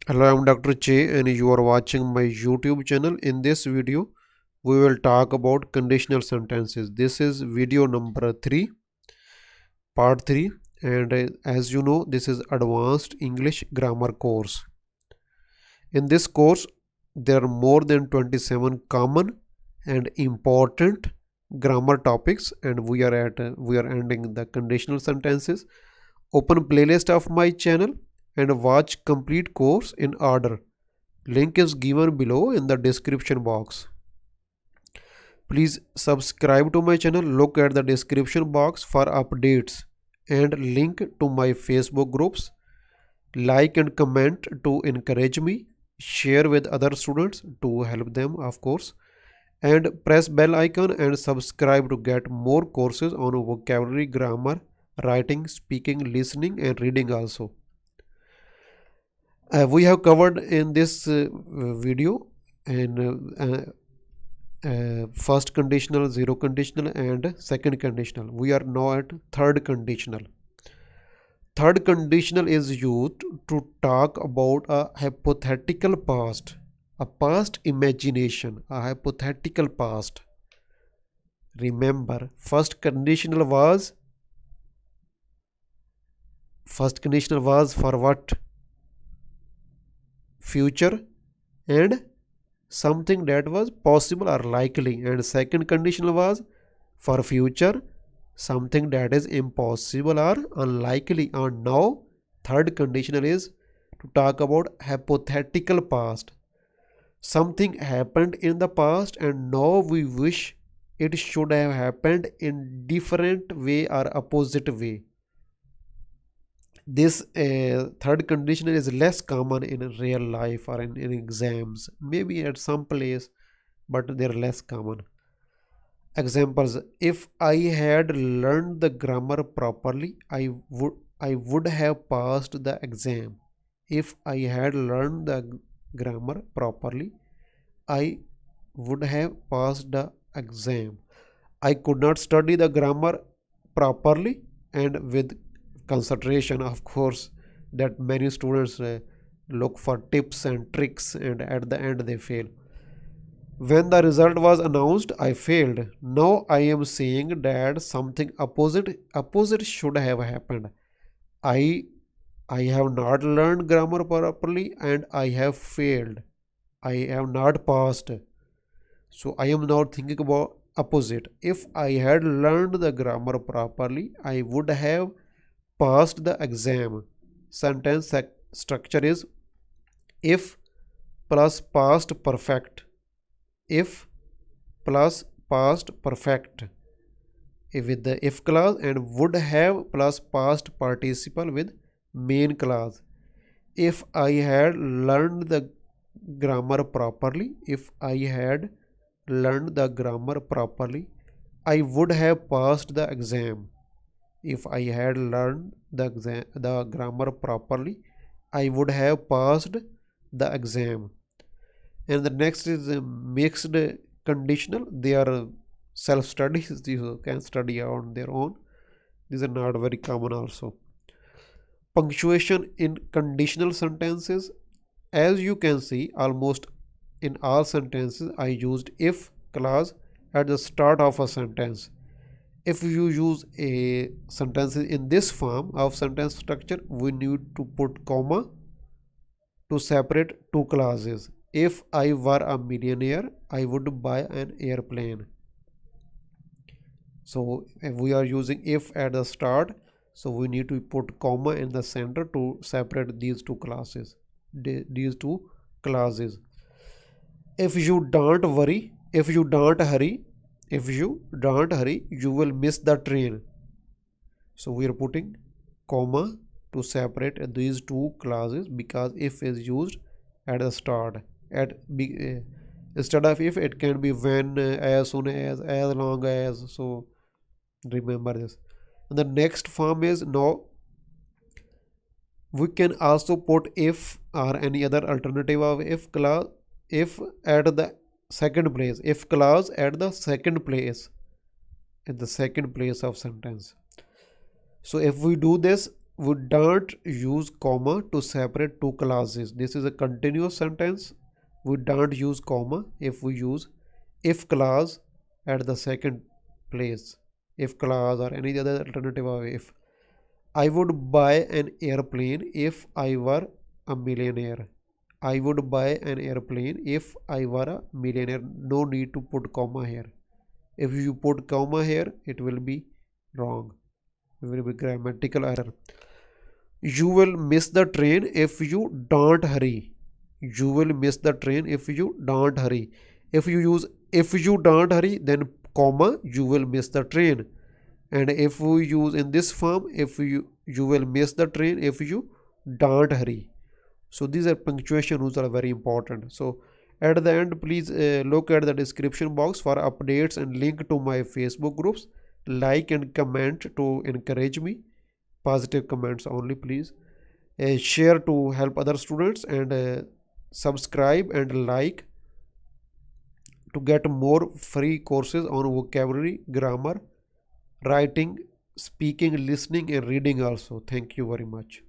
Hello, I'm Dr. Che and you are watching my YouTube channel. In this video, we will talk about conditional sentences. This is video number 3, part 3, and as you know, this is advanced English grammar course. In this course, there are more than 27 common and important grammar topics, and we are ending the conditional sentences. Open playlist of my channel and watch complete course in order. Link is given below in the description box. Please subscribe to my channel. Look at the description box for updates and link to my Facebook groups. Like and comment to encourage me. Share with other students to help them, of course. And press bell icon and subscribe to get more courses on vocabulary, grammar, writing, speaking, listening, and reading also. We have covered in this video and first conditional, zero conditional, and second conditional. We are now at third conditional. Third conditional is used to talk about a hypothetical past, a past imagination, a hypothetical past. Remember, first conditional was for what? Future and something that was possible or likely, and second conditional was for future, something that is impossible or unlikely. And now third conditional is to talk about hypothetical past. Something happened in the past and now we wish it should have happened in different way or opposite way. This third conditional is less common in real life or in exams, maybe at some place, but they're less common. Examples: if I had learned the grammar properly, I would have passed the exam. If I had learned the grammar properly, I would have passed the exam. I could not study the grammar properly and with concentration, of course, that many students look for tips and tricks and at the end they fail. When the result was announced, I failed. Now I am saying that something opposite should have happened. I I have not learned grammar properly and I have failed. I have not passed. So I am now thinking about opposite. If I had learned the grammar properly, I would have passed the exam. Sentence structure is if plus past perfect. If plus past perfect with the if clause, and would have plus past participle with main clause. If I had learned the grammar properly, if I had learned the grammar properly, I would have passed the exam. If I had learned the grammar properly, I would have passed the exam. And the next is mixed conditional. They are self studies. You can study on their own. These are not very common also. Punctuation in conditional sentences. As you can see, almost in all sentences I used if clause at the start of a sentence. If you use a sentence in this form of sentence structure, we need to put comma to separate two clauses. If I were a millionaire, I would buy an airplane. So if we are using if at the start, so we need to put comma in the center to separate these two classes, these two clauses. If you don't worry, if you don't hurry, you will miss the train. So we are putting comma to separate these two clauses because if is used at the start. Instead of if, it can be when, as soon as long as. So remember this. And the next form is now. We can also put if or any other alternative of if clause, if at the second place, if clause at the second place, in the second place of sentence. So if we do this, we don't use comma to separate two classes. This is a continuous sentence. We don't use comma if we use if clause at the second place. If clause or any other alternative of if. I would buy an airplane if I were a millionaire. I would buy an airplane if I were a millionaire. No need to put comma here. If you put comma here, it will be wrong. It will be grammatical error. You will miss the train if you don't hurry. You will miss the train if you don't hurry. If you use if you don't hurry, then comma, you will miss the train. And if we use in this form, if you will miss the train if you don't hurry. So these are punctuation rules are very important. So at the end, please look at the description box for updates and link to my Facebook groups. Like and comment to encourage me. Positive comments only, please. Share to help other students, and subscribe and like to get more free courses on vocabulary, grammar, writing, speaking, listening, and reading also. Thank you very much.